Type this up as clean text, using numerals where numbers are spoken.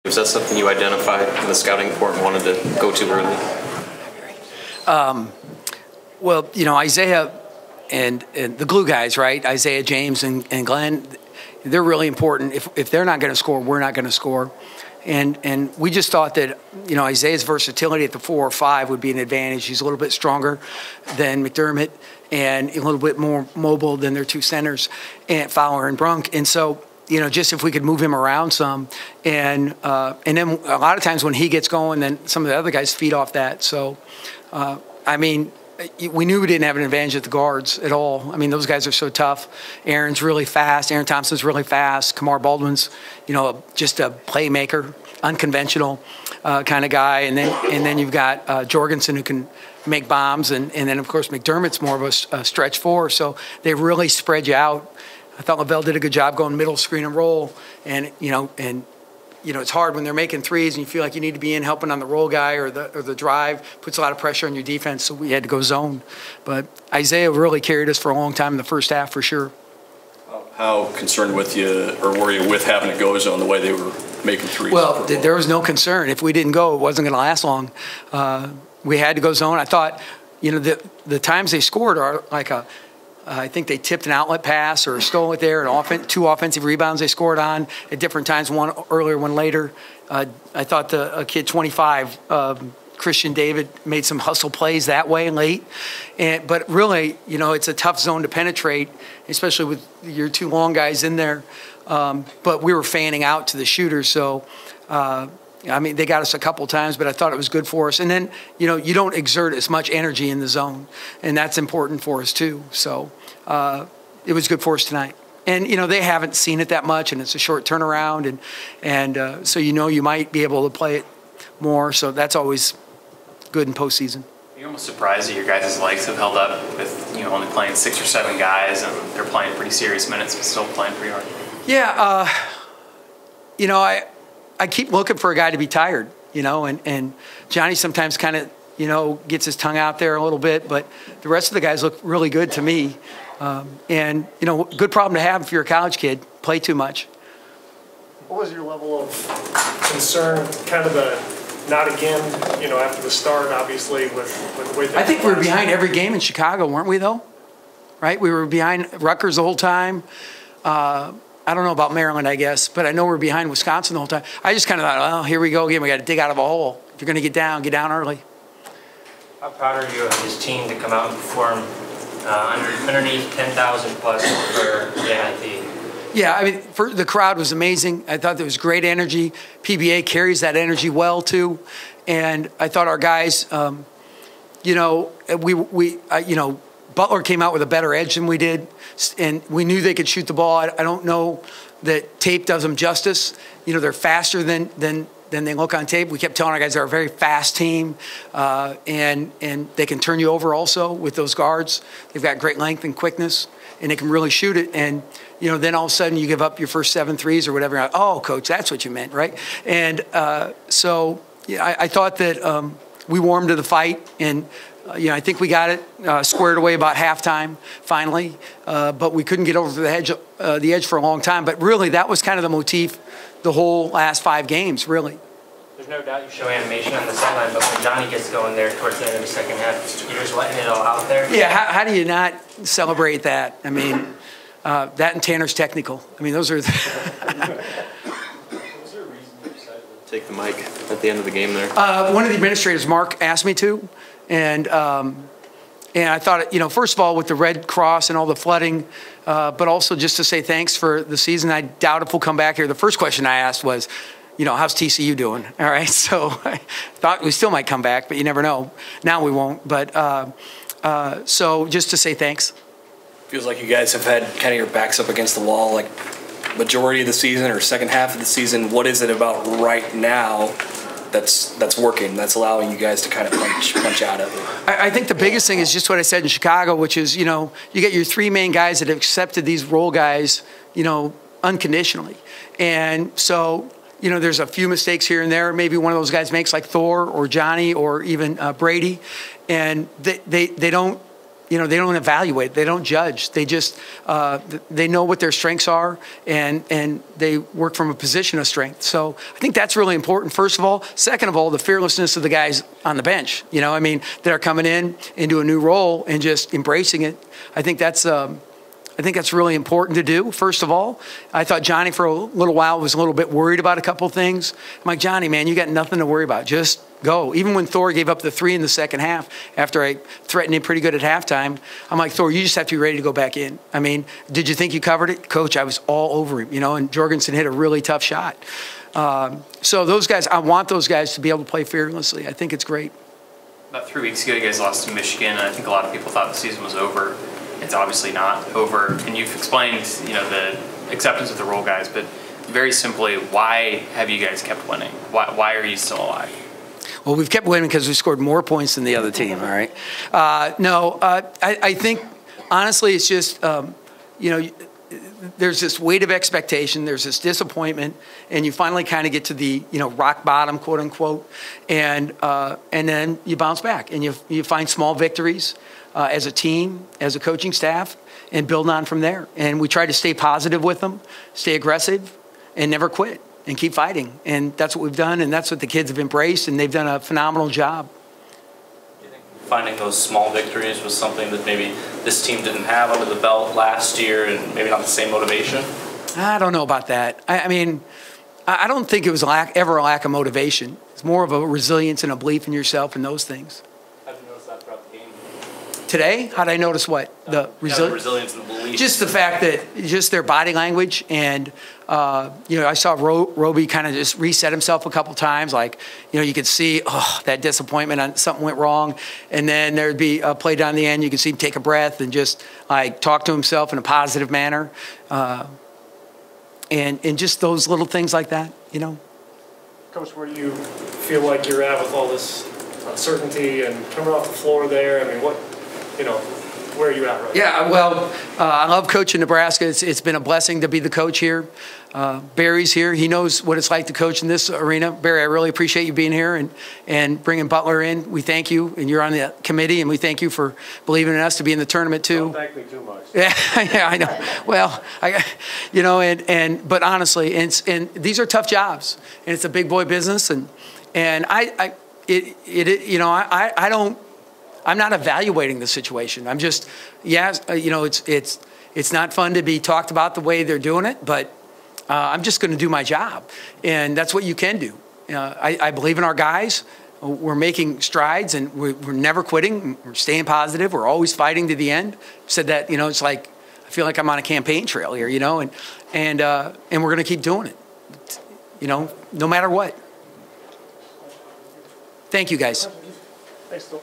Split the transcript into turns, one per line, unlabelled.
Was that something you identified in the scouting report and wanted to go to early?
Well, Isaiah and the glue guys, right? Isaiah, James, and Glenn, they're really important. If they're not going to score, we're not going to score. And we just thought that, Isaiah's versatility at the 4 or 5 would be an advantage. He's a little bit stronger than McDermott and a little bit more mobile than their 2 centers, and Fowler and Brunk. And so, just if we could move him around some. And then a lot of times when he gets going, then some of the other guys feed off that. So, we knew we didn't have an advantage at the guards at all. Those guys are so tough. Aaron's really fast. Aaron Thompson's really fast. Kamar Baldwin's, just a playmaker, unconventional kind of guy. And then you've got Jorgensen, who can make bombs. And then, of course, McDermott's more of a stretch 4. So they really spread you out. I thought Lavelle did a good job going middle, screen, and roll. And it's hard when they're making threes and you feel like you need to be in helping on the roll guy or the drive. Puts a lot of pressure on your defense, so we had to go zone. But Isaiah really carried us for a long time in the first half for sure.
How concerned were you with having to go zone the way they were making threes?
Well, there was no concern. If we didn't go, it wasn't going to last long. We had to go zone. I thought, the times they scored are like I think they tipped an outlet pass or stole it there, and 2 offensive rebounds they scored on at different times, one earlier, one later. I thought a kid 25, Christian David, made some hustle plays that way late. But really, it's a tough zone to penetrate, especially with your 2 long guys in there. But we were fanning out to the shooters, so they got us a couple times, but I thought it was good for us. And then, you don't exert as much energy in the zone, and that's important for us too. So it was good for us tonight. And, they haven't seen it that much, and it's a short turnaround, and so you might be able to play it more. So that's always good in postseason.
You're almost surprised that your guys' legs have held up with only playing 6 or 7 guys, and they're playing pretty serious minutes, but still playing pretty hard.
Yeah, I keep looking for a guy to be tired, and Johnny sometimes kind of, gets his tongue out there a little bit, but the rest of the guys look really good to me. And, good problem to have if you're a college kid, play too much.
What was your level of concern, kind of the not again, after the start, obviously, with the way things
I think we were behind every game in Chicago, weren't we, though? Right? We were behind Rutgers the whole time. I don't know about Maryland, I guess, but I know we're behind Wisconsin the whole time. I just kind of thought, oh, here we go again. We got to dig out of a hole. If you're going to get down early.
How proud are you of this team to come out and perform underneath 10,000 plus for the NIT?
Yeah, the crowd was amazing. I thought there was great energy. PBA carries that energy well, too. And I thought our guys, Butler came out with a better edge than we did, and we knew they could shoot the ball. I don't know that tape does them justice. They're faster than they look on tape. We kept telling our guys they're a very fast team, and they can turn you over also with those guards. They've got great length and quickness, and they can really shoot it. And then all of a sudden you give up your first 7 threes or whatever. Like, oh, coach, that's what you meant, right? And so I thought that we warmed to the fight, and I think we got it squared away about halftime finally, but we couldn't get over the edge for a long time. But really, that was kind of the motif the whole last 5 games, really.
There's no doubt you show animation on the sideline, but when Johnny gets going there towards the end of the second half, you're just letting it all out there.
Yeah, how do you not celebrate that? That and Tanner's technical. those are.
Was there a reason you decided to take the mic at the end of the game there?
One of the administrators, Mark, asked me to. And I thought, first of all, with the Red Cross and all the flooding, but also just to say thanks for the season. I doubt if we'll come back here. The first question I asked was, how's TCU doing? All right, so I thought we still might come back, but you never know. Now we won't. But so just to say thanks.
Feels like you guys have had kind of your backs up against the wall, like majority of the season or second half of the season. What is it about right now that's working, that's allowing you guys to kind of punch out of it?
I think the biggest thing is just what I said in Chicago, which is, you get your 3 main guys that have accepted these role guys, unconditionally. And so, there's a few mistakes here and there. Maybe one of those guys makes, like Thor or Johnny or even Brady. And they don't you know, they don't evaluate, they don't judge. They just, they know what their strengths are, and they work from a position of strength. So I think that's really important, first of all. Second of all, the fearlessness of the guys on the bench, you know, I mean, that are coming into a new role and just embracing it. I think that's really important to do, first of all. I thought Johnny for a little while was a little bit worried about a couple of things. I'm like, Johnny, man, you got nothing to worry about. Just go. Even when Thor gave up the 3 in the second half, after I threatened him pretty good at halftime, I'm like, Thor, you just have to be ready to go back in. I mean, did you think you covered it? Coach, I was all over him, you know, and Jorgensen hit a really tough shot. So those guys, I want those guys to be able to play fearlessly. I think it's great.
About 3 weeks ago, you guys lost to Michigan, and I think a lot of people thought the season was over. It's obviously not over, and you've explained, you know, the acceptance of the role, guys, but very simply, why have you guys kept winning? Why are you still alive?
Well, we've kept winning because we scored more points than the other team, all right? I think, honestly, it's just, you know, there's this weight of expectation, there's this disappointment, and you finally kind of get to the, you know, rock bottom, quote unquote, and then you bounce back, and you find small victories as a team, as a coaching staff, and build on from there. And we try to stay positive with them, stay aggressive, and never quit, and keep fighting. And that's what we've done, and that's what the kids have embraced, and they've done a phenomenal job.
Do you think finding those small victories was something that maybe this team didn't have under the belt last year, and maybe not the same motivation?
I don't know about that. I mean, I don't think it was ever a lack of motivation. It's more of a resilience and a belief in yourself and those things.
How did you notice that throughout the game?
Today, how did I notice what? The
resilience and the belief.
Just the fact that just their body language, and you know, I saw Roby kind of just reset himself a couple times. Like, you know, you could see that disappointment on something went wrong, and then there'd be a play down the end. You could see him take a breath and just like talk to himself in a positive manner, and just those little things like that, you know.
Coach, where do you feel like you're at with all this uncertainty and coming off the floor there? I mean, what, you know, where are you at right now?
Yeah, well, I love coaching Nebraska. It's been a blessing to be the coach here. Barry's here. He knows what it's like to coach in this arena. Barry, I really appreciate you being here and bringing Butler in. We thank you, and you're on the committee, and we thank you for believing in us to be in the tournament too.
Don't thank me too much.
Yeah, yeah, I know. Well, you know, but honestly, and these are tough jobs, and it's a big boy business, and you know, I don't. I'm not evaluating the situation. I'm just, you know, it's not fun to be talked about the way they're doing it, but I'm just going to do my job, and that's what you can do. I believe in our guys. We're making strides, and we're never quitting. We're staying positive. We're always fighting to the end. Said that, you know, it's like I feel like I'm on a campaign trail here, you know, and we're going to keep doing it, you know, no matter what. Thank you, guys.
Thanks, Phil.